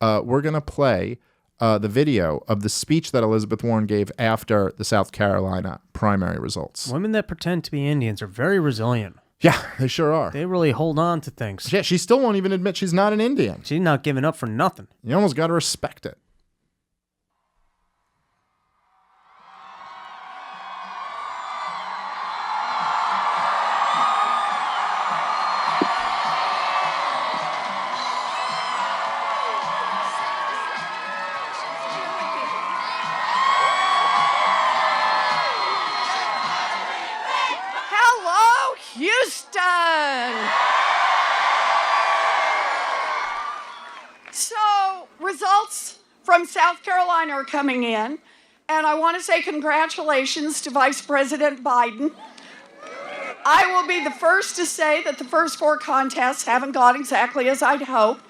we're going to play the video of the speech that Elizabeth Warren gave after the South Carolina primary results. Women that pretend to be Indians are very resilient. Yeah, they sure are. They really hold on to things. Yeah, she still won't even admit she's not an Indian. She's not giving up for nothing. You almost got to respect it. Houston! So, results from South Carolina are coming in, and I want to say congratulations to Vice President Biden. I will be the first to say that the first 4 contests haven't gone exactly as I'd hoped.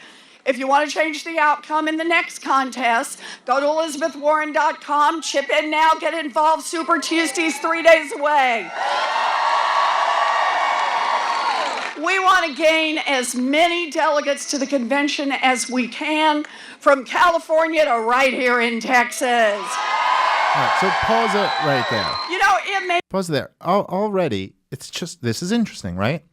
If you want to change the outcome in the next contest, go to ElizabethWarren.com, chip in now, get involved. Super Tuesday's 3 days away. We want to gain as many delegates to the convention as we can, from California to right here in Texas. All right, so pause it right there. You know, it may... Pause there. Already, it's just, this is interesting, right?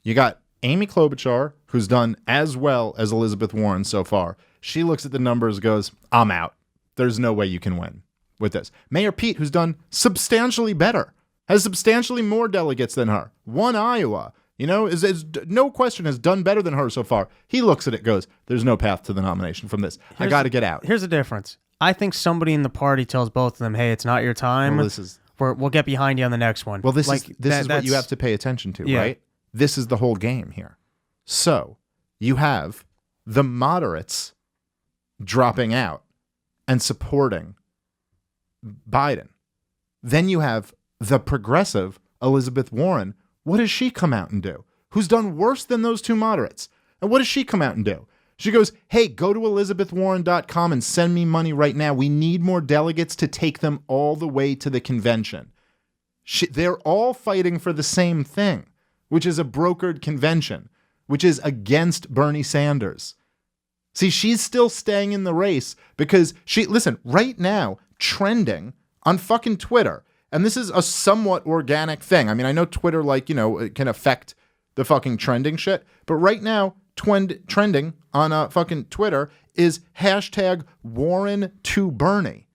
You got Amy Klobuchar, who's done as well as Elizabeth Warren so far. She looks at the numbers, goes, I'm out. There's no way you can win with this. Mayor Pete, who's done substantially better, has substantially more delegates than her, won Iowa. You know, is no question has done better than her so far. He looks at it, goes, there's no path to the nomination from this. I got to get out. Here's the difference. I think somebody in the party tells both of them, hey, it's not your time. Well, we'll get behind you on the next one. Well, this is what you have to pay attention to, right? This is the whole game here. So you have the moderates dropping out and supporting Biden. Then you have the progressive Elizabeth Warren. What does she come out and do? Who's done worse than those 2 moderates? And what does she come out and do? She goes, hey, go to ElizabethWarren.com and send me money right now. We need more delegates to take them all the way to the convention. They're all fighting for the same thing, which is a brokered convention, which is against Bernie Sanders. See, she's still staying in the race because listen, right now, trending on fucking Twitter, and this is a somewhat organic thing. I mean, I know Twitter, it can affect the fucking trending shit, but right now, trending on fucking Twitter is #Warren2Bernie.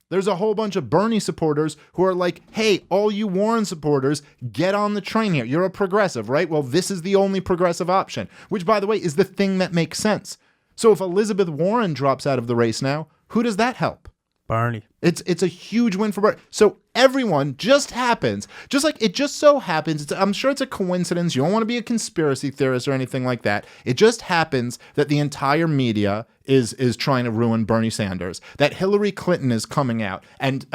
There's a whole bunch of Bernie supporters who are like, hey, all you Warren supporters, get on the train here. You're a progressive, right? Well, this is the only progressive option, which, by the way, is the thing that makes sense. So if Elizabeth Warren drops out of the race now, who does that help? Bernie. It's a huge win for Bernie. So everyone just happens, just like it just so happens, I'm sure it's a coincidence. You don't want to be a conspiracy theorist or anything like that. It just happens that the entire media is trying to ruin Bernie Sanders, that Hillary Clinton is coming out and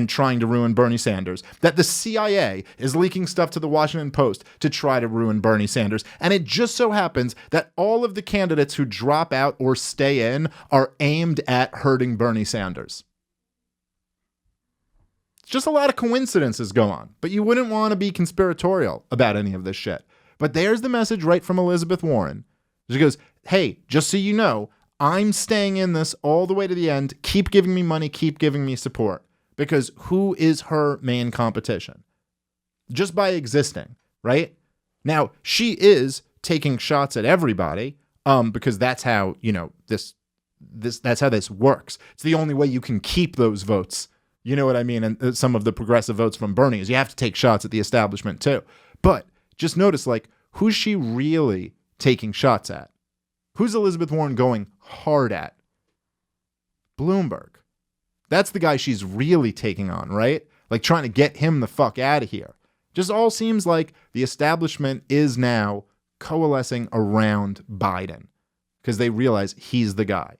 trying to ruin Bernie Sanders, that the CIA is leaking stuff to the Washington Post to try to ruin Bernie Sanders. And it just so happens that all of the candidates who drop out or stay in are aimed at hurting Bernie Sanders. Just a lot of coincidences go on, but you wouldn't want to be conspiratorial about any of this shit. But there's the message right from Elizabeth Warren. She goes, hey, just so you know, I'm staying in this all the way to the end. Keep giving me money, keep giving me support. Because who is her main competition? Just by existing, right? Now, she is taking shots at everybody, because that's how, that's how this works. It's the only way you can keep those votes. You know what I mean? And some of the progressive votes from Bernie is you have to take shots at the establishment too. But just notice, who's she really taking shots at? Who's Elizabeth Warren going hard at? Bloomberg. That's the guy she's really taking on, right? Trying to get him the fuck out of here. Just all seems like the establishment is now coalescing around Biden because they realize he's the guy.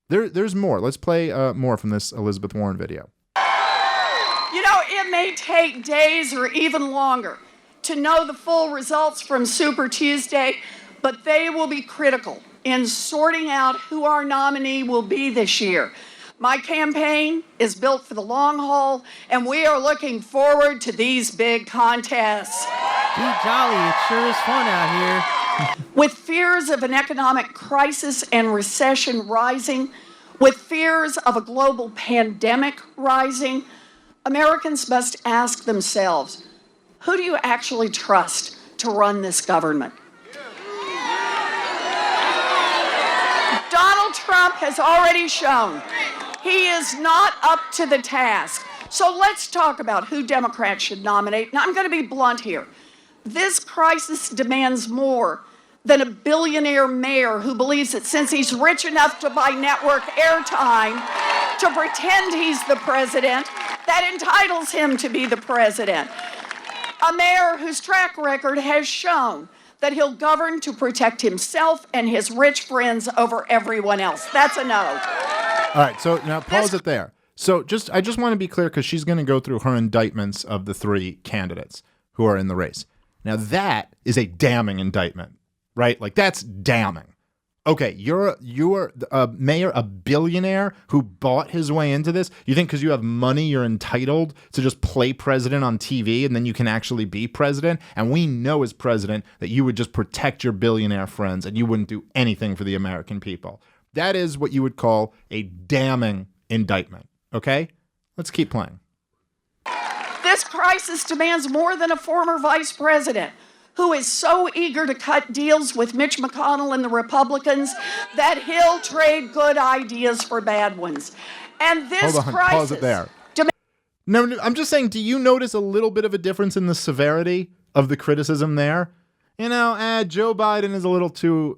There's more. Let's play more from this Elizabeth Warren video. It may take days or even longer to know the full results from Super Tuesday, but they will be critical in sorting out who our nominee will be this year. My campaign is built for the long haul, and we are looking forward to these big contests. Be jolly. It sure is fun out here. with fears of an economic crisis and recession rising, with fears of a global pandemic rising, Americans must ask themselves, who do you actually trust to run this government? Donald Trump has already shown he is not up to the task. So let's talk about who Democrats should nominate. Now, I'm going to be blunt here. This crisis demands more than a billionaire mayor who believes that since he's rich enough to buy network airtime to pretend he's the president, that entitles him to be the president. A mayor whose track record has shown that he'll govern to protect himself and his rich friends over everyone else. That's a no. All right, so now pause it there. So I just want to be clear because she's going to go through her indictments of the three candidates who are in the race. Now that is a damning indictment, right? Like that's damning. Okay, you're a mayor, a billionaire who bought his way into this. You think because you have money, you're entitled to just play president on TV and then you can actually be president? And we know as president that you would just protect your billionaire friends and you wouldn't do anything for the American people. That is what you would call a damning indictment. Okay? Let's keep playing. This crisis demands more than a former vice president who is so eager to cut deals with Mitch McConnell and the Republicans that he'll trade good ideas for bad ones. And this Hold on, crisis... pause it there. No, I'm just saying, do you notice a little bit of a difference in the severity of the criticism there? You know, Joe Biden is a little too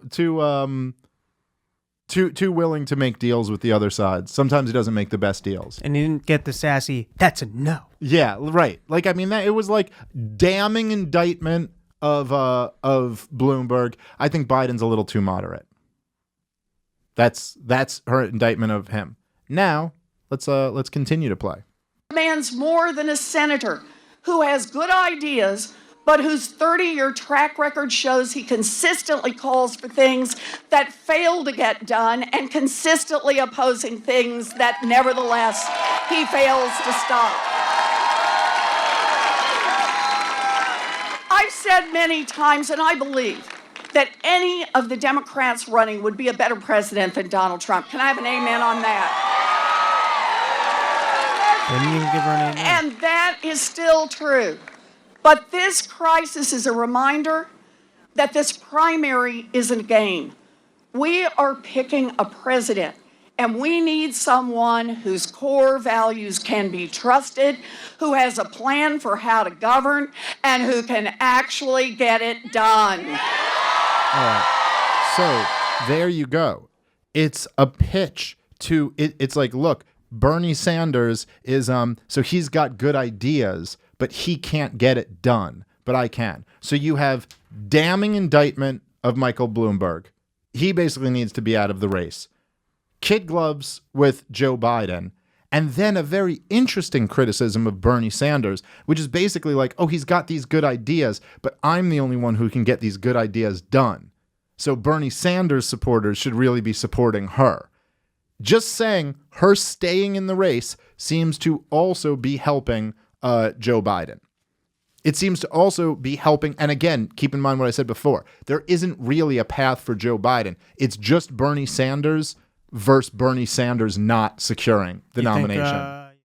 willing to make deals with the other side. Sometimes he doesn't make the best deals. And he didn't get the sassy, that's a no. Yeah, right. Like, I mean, it was like damning indictment of Bloomberg. I think Biden's a little too moderate. That's her indictment of him. Now, let's continue to play. Demands more than a senator who has good ideas, but whose 30-year track record shows he consistently calls for things that fail to get done and consistently opposing things that nevertheless he fails to stop. I've said many times, and I believe, that any of the Democrats running would be a better president than Donald Trump. Can I have an amen on that? Didn't even give her an amen. And that is still true. But this crisis is a reminder that this primary isn't a game. We are picking a president, and we need someone whose core values can be trusted, who has a plan for how to govern, and who can actually get it done. All right. So there you go. It's a pitch to it. It's like, look, Bernie Sanders is so he's got good ideas, but he can't get it done. But I can. So you have damning indictment of Michael Bloomberg. He basically needs to be out of the race. Kid gloves with Joe Biden. And then a very interesting criticism of Bernie Sanders, which is basically like, oh, he's got these good ideas, but I'm the only one who can get these good ideas done. So Bernie Sanders supporters should really be supporting her. Just saying her staying in the race seems to also be helping Joe Biden. It seems to also be helping, and again, keep in mind what I said before, there isn't really a path for Joe Biden. It's just Bernie Sanders versus Bernie Sanders not securing the nomination.